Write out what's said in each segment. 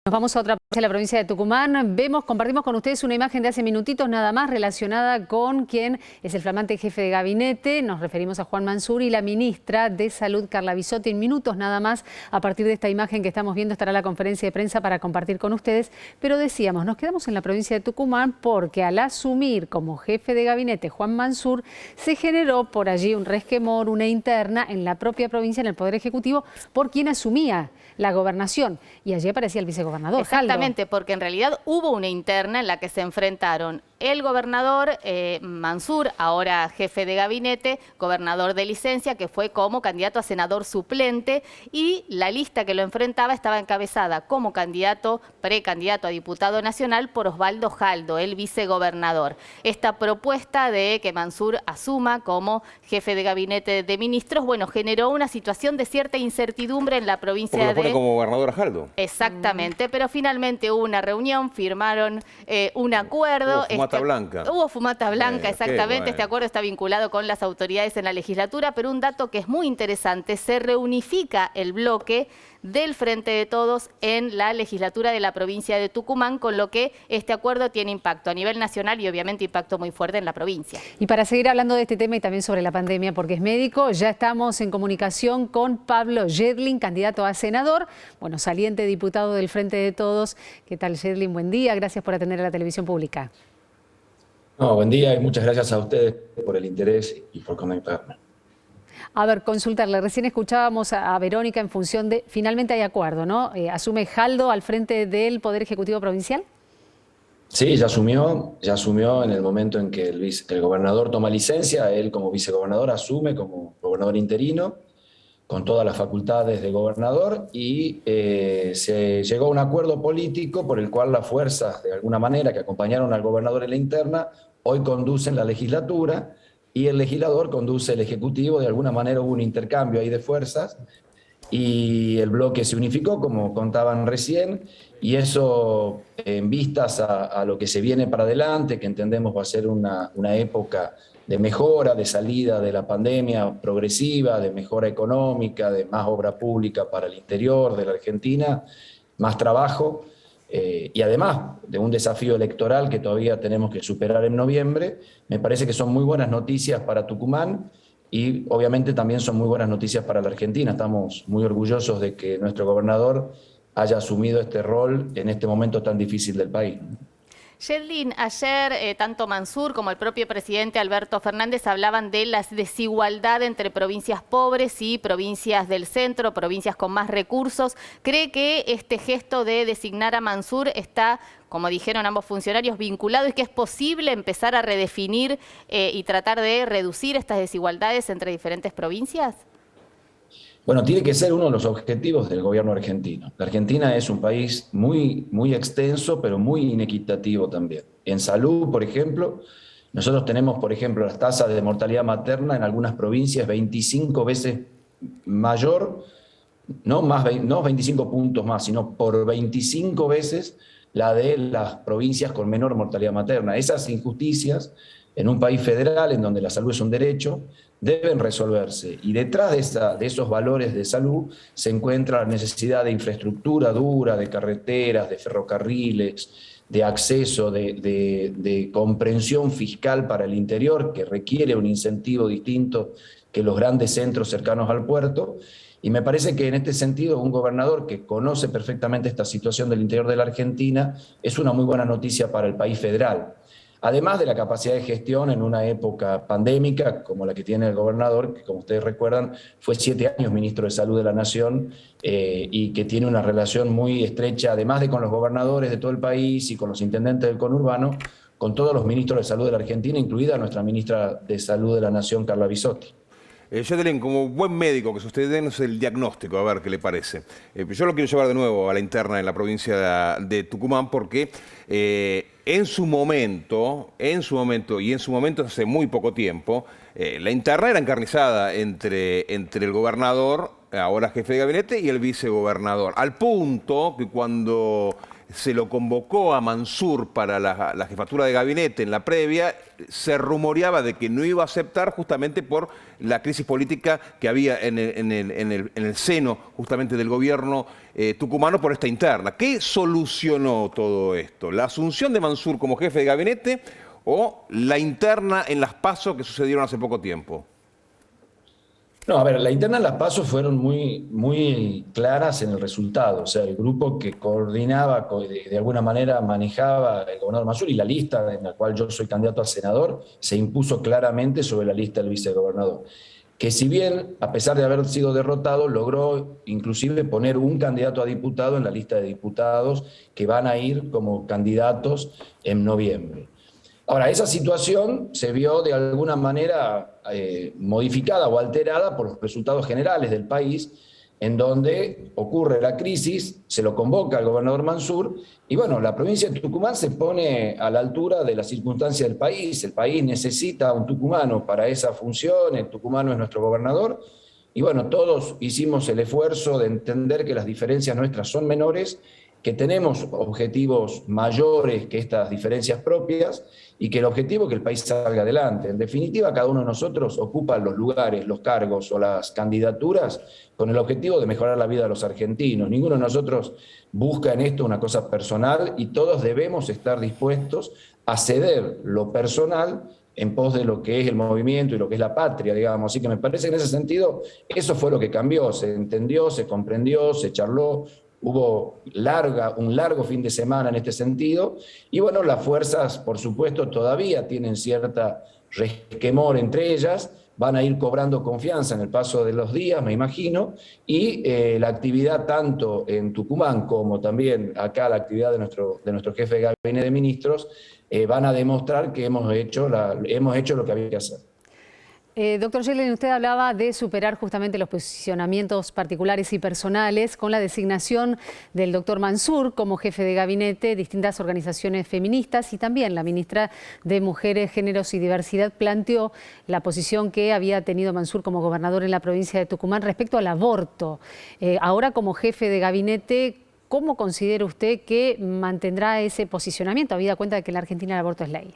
Nos vamos a otra parte de la provincia de Tucumán. Compartimos con ustedes una imagen de hace minutitos nada más relacionada con quien es el flamante jefe de gabinete. Nos referimos a Juan Mansur y la ministra de Salud, Carla Bisotti. En minutos nada más, a partir de esta imagen que estamos viendo, estará la conferencia de prensa para compartir con ustedes. Pero decíamos, nos quedamos en la provincia de Tucumán porque al asumir como jefe de gabinete Juan Mansur, se generó por allí un resquemor, una interna en la propia provincia, en el Poder Ejecutivo, por quien asumía la gobernación. Y allí aparecía el vicegobernador. Exactamente, porque en realidad hubo una interna en la que se enfrentaron el gobernador Mansur, ahora jefe de gabinete, gobernador de licencia, que fue como candidato a senador suplente, y la lista que lo enfrentaba estaba encabezada como precandidato a diputado nacional por Osvaldo Jaldo, el vicegobernador. Esta propuesta de que Mansur asuma como jefe de gabinete de ministros, bueno, generó una situación de cierta incertidumbre en la provincia porque lo pone como gobernador a Jaldo. Exactamente, pero finalmente hubo una reunión, firmaron un acuerdo. Fumata blanca. Hubo fumata blanca, exactamente. Bueno. Este acuerdo está vinculado con las autoridades en la legislatura, pero un dato que es muy interesante, se reunifica el bloque del Frente de Todos en la legislatura de la provincia de Tucumán, con lo que este acuerdo tiene impacto a nivel nacional y obviamente impacto muy fuerte en la provincia. Y para seguir hablando de este tema y también sobre la pandemia, porque es médico, ya estamos en comunicación con Pablo Yedlin, candidato a senador, bueno, saliente diputado del Frente de Todos. ¿Qué tal, Yedlin? Buen día, gracias por atender a la televisión pública. No, buen día y muchas gracias a ustedes por el interés y por conectarme. A ver, consultarle, recién escuchábamos a Verónica en función de, finalmente hay acuerdo, ¿no? ¿Asume Jaldo al frente del Poder Ejecutivo Provincial? Sí, ya asumió en el momento en que el gobernador toma licencia, él como vicegobernador asume como gobernador interino, con todas las facultades de gobernador, y se llegó a un acuerdo político por el cual las fuerzas, de alguna manera, que acompañaron al gobernador en la interna, hoy conducen la legislatura, y el legislador conduce el ejecutivo. De alguna manera hubo un intercambio ahí de fuerzas, y el bloque se unificó, como contaban recién, y eso en vistas a lo que se viene para adelante, que entendemos va a ser una época de mejora, de salida de la pandemia progresiva, de mejora económica, de más obra pública para el interior de la Argentina, más trabajo, y además de un desafío electoral que todavía tenemos que superar en noviembre. Me parece que son muy buenas noticias para Tucumán y obviamente también son muy buenas noticias para la Argentina. Estamos muy orgullosos de que nuestro gobernador haya asumido este rol en este momento tan difícil del país. Yedlin, ayer tanto Mansur como el propio presidente Alberto Fernández hablaban de la desigualdad entre provincias pobres y provincias del centro, provincias con más recursos. ¿Cree que este gesto de designar a Mansur está, como dijeron ambos funcionarios, vinculado y que es posible empezar a redefinir y tratar de reducir estas desigualdades entre diferentes provincias? Bueno, tiene que ser uno de los objetivos del gobierno argentino. La Argentina es un país muy extenso, pero muy inequitativo también. En salud, por ejemplo, nosotros tenemos, por ejemplo, las tasas de mortalidad materna en algunas provincias 25 veces mayor, no 25 puntos más, sino por 25 veces la de las provincias con menor mortalidad materna. Esas injusticias en un país federal en donde la salud es un derecho deben resolverse, y detrás de esos valores de salud se encuentra la necesidad de infraestructura dura, de carreteras, de ferrocarriles, de acceso, de comprensión fiscal para el interior, que requiere un incentivo distinto que los grandes centros cercanos al puerto. Y me parece que en este sentido un gobernador que conoce perfectamente esta situación del interior de la Argentina es una muy buena noticia para el país federal. Además de la capacidad de gestión en una época pandémica como la que tiene el gobernador, que como ustedes recuerdan fue 7 años ministro de Salud de la Nación, y que tiene una relación muy estrecha, además de con los gobernadores de todo el país y con los intendentes del conurbano, con todos los ministros de Salud de la Argentina, incluida nuestra ministra de Salud de la Nación, Carla Bisotti. Yedlin, como buen médico, que usted denos el diagnóstico, a ver qué le parece. Yo lo quiero llevar de nuevo a la interna en la provincia de Tucumán porque en su momento hace muy poco tiempo, la interna era encarnizada entre el gobernador ahora jefe de gabinete, y el vicegobernador. Al punto que cuando se lo convocó a Mansur para la jefatura de gabinete en la previa, se rumoreaba de que no iba a aceptar justamente por la crisis política que había en el seno justamente del gobierno tucumano por esta interna. ¿Qué solucionó todo esto? ¿La asunción de Mansur como jefe de gabinete o la interna en las PASO que sucedieron hace poco tiempo? No, a ver, la interna en las PASO fueron muy claras en el resultado. O sea, el grupo que coordinaba, de alguna manera manejaba el gobernador Mansur, y la lista en la cual yo soy candidato a senador se impuso claramente sobre la lista del vicegobernador. Que si bien, a pesar de haber sido derrotado, logró inclusive poner un candidato a diputado en la lista de diputados que van a ir como candidatos en noviembre. Ahora, esa situación se vio de alguna manera modificada o alterada por los resultados generales del país, en donde ocurre la crisis, se lo convoca al gobernador Mansur, y bueno, la provincia de Tucumán se pone a la altura de las circunstancias del país. El país necesita un tucumano para esa función, el tucumano es nuestro gobernador, y bueno, todos hicimos el esfuerzo de entender que las diferencias nuestras son menores, que tenemos objetivos mayores que estas diferencias propias y que el objetivo es que el país salga adelante. En definitiva, cada uno de nosotros ocupa los lugares, los cargos o las candidaturas con el objetivo de mejorar la vida de los argentinos. Ninguno de nosotros busca en esto una cosa personal y todos debemos estar dispuestos a ceder lo personal en pos de lo que es el movimiento y lo que es la patria, digamos. Así que me parece que en ese sentido eso fue lo que cambió, se entendió, se comprendió, se charló. Hubo un largo fin de semana en este sentido, y bueno, las fuerzas, por supuesto, todavía tienen cierta resquemor entre ellas, van a ir cobrando confianza en el paso de los días, me imagino, y la actividad tanto en Tucumán como también acá la actividad de nuestro jefe de gabinete de ministros van a demostrar que hemos hecho lo que había que hacer. Doctor Yelin, usted hablaba de superar justamente los posicionamientos particulares y personales con la designación del doctor Mansur como jefe de gabinete, distintas organizaciones feministas y también la ministra de Mujeres, Géneros y Diversidad planteó la posición que había tenido Mansur como gobernador en la provincia de Tucumán respecto al aborto. Ahora como jefe de gabinete, ¿cómo considera usted que mantendrá ese posicionamiento, habida cuenta de que en la Argentina el aborto es ley?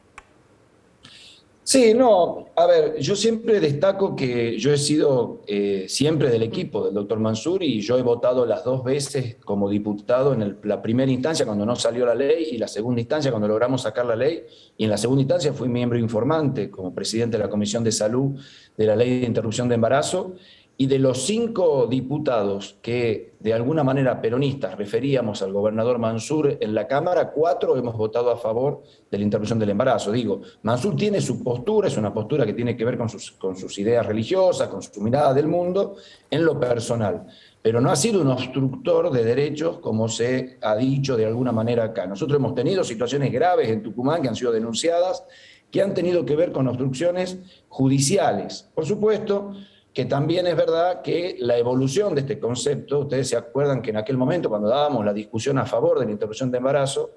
Sí, no, a ver, yo siempre destaco que yo he sido siempre del equipo del doctor Mansur y yo he votado las 2 veces como diputado en la primera instancia cuando no salió la ley y la segunda instancia cuando logramos sacar la ley, y en la segunda instancia fui miembro informante como presidente de la Comisión de Salud de la Ley de Interrupción de Embarazo. Y de los 5 diputados que de alguna manera peronistas referíamos al gobernador Mansur en la Cámara, 4 hemos votado a favor de la interrupción del embarazo. Digo, Mansur tiene su postura, es una postura que tiene que ver con sus ideas religiosas, con su mirada del mundo, en lo personal. Pero no ha sido un obstructor de derechos, como se ha dicho de alguna manera acá. Nosotros hemos tenido situaciones graves en Tucumán que han sido denunciadas, que han tenido que ver con obstrucciones judiciales. Por supuesto que también es verdad que la evolución de este concepto, ustedes se acuerdan que en aquel momento cuando dábamos la discusión a favor de la interrupción de embarazo,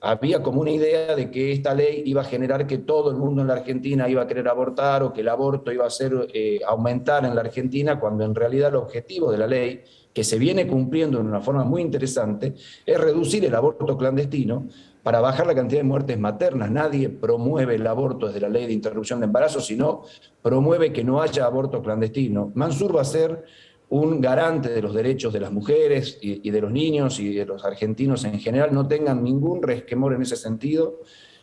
había como una idea de que esta ley iba a generar que todo el mundo en la Argentina iba a querer abortar o que el aborto iba a aumentar en la Argentina, cuando en realidad el objetivo de la ley, que se viene cumpliendo de una forma muy interesante, es reducir el aborto clandestino para bajar la cantidad de muertes maternas. Nadie promueve el aborto desde la ley de interrupción de embarazo, sino promueve que no haya aborto clandestino. Mansur va a ser un garante de los derechos de las mujeres y de los niños y de los argentinos en general. No tengan ningún resquemor en ese sentido.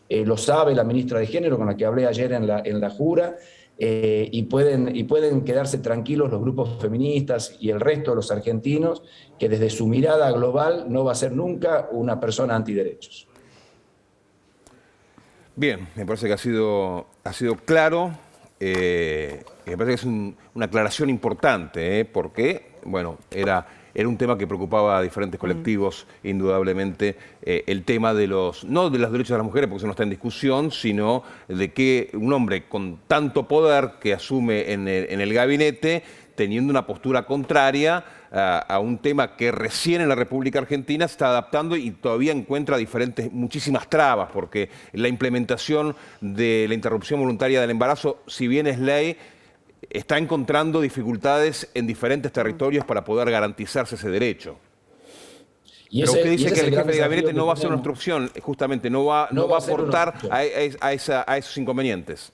Lo sabe la ministra de Género, con la que hablé ayer en la Jura, y pueden quedarse tranquilos los grupos feministas y el resto de los argentinos, que desde su mirada global no va a ser nunca una persona antiderechos. Bien, me parece que ha sido claro. Me parece que es una aclaración importante, porque bueno, era un tema que preocupaba a diferentes colectivos, indudablemente, el tema no de los derechos de las mujeres, porque eso no está en discusión, sino de que un hombre con tanto poder que asume en el gabinete, teniendo una postura contraria a un tema que recién en la República Argentina se está adaptando y todavía encuentra muchísimas trabas, porque la implementación de la interrupción voluntaria del embarazo, si bien es ley, está encontrando dificultades en diferentes territorios para poder garantizarse ese derecho. Pero usted dice que el jefe de gabinete no va a ser nuestra opción, justamente, no va a aportar a esos inconvenientes.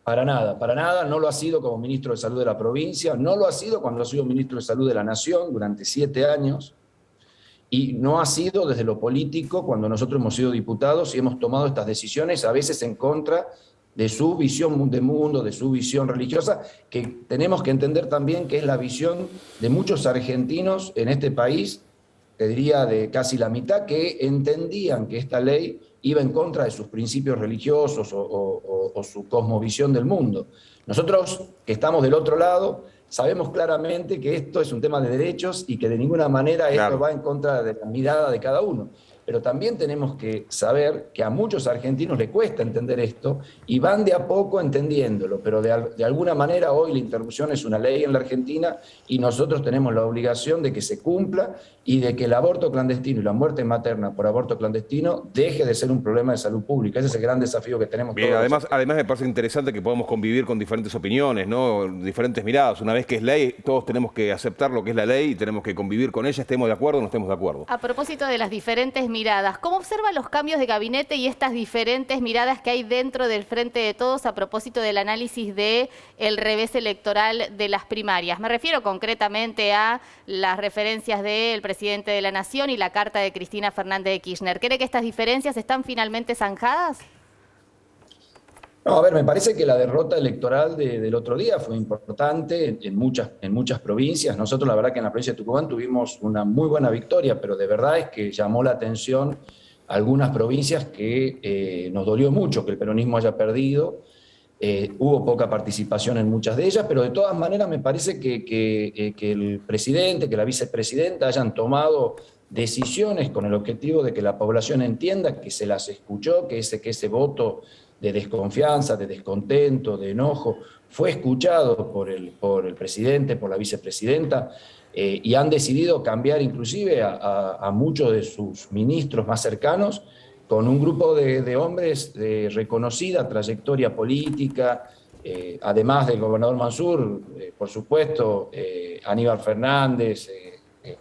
Para nada, no lo ha sido como ministro de Salud de la provincia, no lo ha sido cuando ha sido ministro de Salud de la Nación durante 7 años, y no ha sido desde lo político cuando nosotros hemos sido diputados y hemos tomado estas decisiones, a veces en contra de su visión de mundo, de su visión religiosa, que tenemos que entender también que es la visión de muchos argentinos en este país, te diría de casi la mitad, que entendían que esta ley iba en contra de sus principios religiosos o su cosmovisión del mundo. Nosotros, que estamos del otro lado, sabemos claramente que esto es un tema de derechos y que de ninguna manera esto va en contra de la mirada de cada uno. Pero también tenemos que saber que a muchos argentinos les cuesta entender esto y van de a poco entendiéndolo, pero de alguna manera hoy la interrupción es una ley en la Argentina y nosotros tenemos la obligación de que se cumpla y de que el aborto clandestino y la muerte materna por aborto clandestino deje de ser un problema de salud pública. Ese es el gran desafío que tenemos. Bien, además me parece interesante que podamos convivir con diferentes opiniones, ¿no? Diferentes miradas. Una vez que es ley, todos tenemos que aceptar lo que es la ley y tenemos que convivir con ella, estemos de acuerdo o no estemos de acuerdo. A propósito de las diferentes miradas, ¿cómo observa los cambios de gabinete y estas diferentes miradas que hay dentro del Frente de Todos a propósito del análisis del revés electoral de las primarias? Me refiero concretamente a las referencias del presidente de la Nación y la carta de Cristina Fernández de Kirchner. ¿Cree que estas diferencias están finalmente zanjadas? No, a ver, me parece que la derrota electoral del otro día fue importante en muchas provincias. Nosotros, la verdad que en la provincia de Tucumán tuvimos una muy buena victoria, pero de verdad es que llamó la atención algunas provincias que nos dolió mucho que el peronismo haya perdido. Hubo poca participación en muchas de ellas, pero de todas maneras me parece que el presidente, que la vicepresidenta hayan tomado decisiones con el objetivo de que la población entienda que se las escuchó, que ese voto de desconfianza, de descontento, de enojo, fue escuchado por el presidente, por la vicepresidenta, y han decidido cambiar inclusive a muchos de sus ministros más cercanos con un grupo de hombres de reconocida trayectoria política, además del gobernador Mansur, por supuesto, Aníbal Fernández,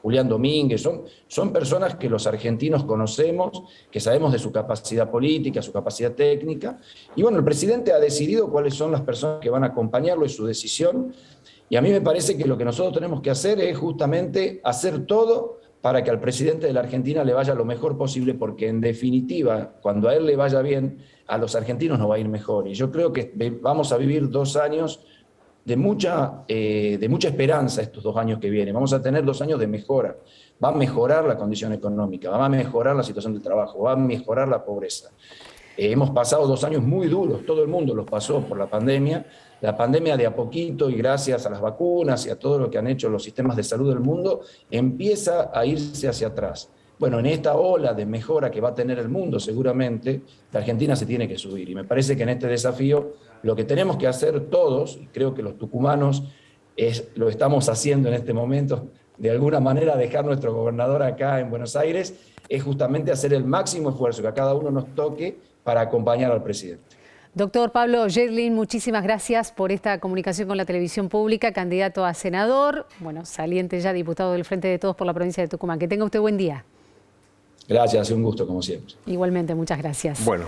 Julián Domínguez, son personas que los argentinos conocemos, que sabemos de su capacidad política, su capacidad técnica, y bueno, el presidente ha decidido cuáles son las personas que van a acompañarlo en su decisión, y a mí me parece que lo que nosotros tenemos que hacer es justamente hacer todo para que al presidente de la Argentina le vaya lo mejor posible, porque en definitiva, cuando a él le vaya bien, a los argentinos nos va a ir mejor, y yo creo que vamos a vivir 2 años de mucha esperanza estos 2 años que vienen. Vamos a tener 2 años de mejora. Va a mejorar la condición económica, va a mejorar la situación del trabajo, va a mejorar la pobreza. Hemos pasado 2 años muy duros, todo el mundo los pasó por la pandemia. La pandemia de a poquito y gracias a las vacunas y a todo lo que han hecho los sistemas de salud del mundo, empieza a irse hacia atrás. Bueno, en esta ola de mejora que va a tener el mundo seguramente, la Argentina se tiene que subir. Y me parece que en este desafío lo que tenemos que hacer todos, y creo que los tucumanos lo estamos haciendo en este momento, de alguna manera dejar nuestro gobernador acá en Buenos Aires, es justamente hacer el máximo esfuerzo que a cada uno nos toque para acompañar al presidente. Doctor Pablo Yedlin, muchísimas gracias por esta comunicación con la televisión pública, candidato a senador, bueno, saliente ya diputado del Frente de Todos por la provincia de Tucumán. Que tenga usted buen día. Gracias, un gusto como siempre. Igualmente, muchas gracias. Bueno.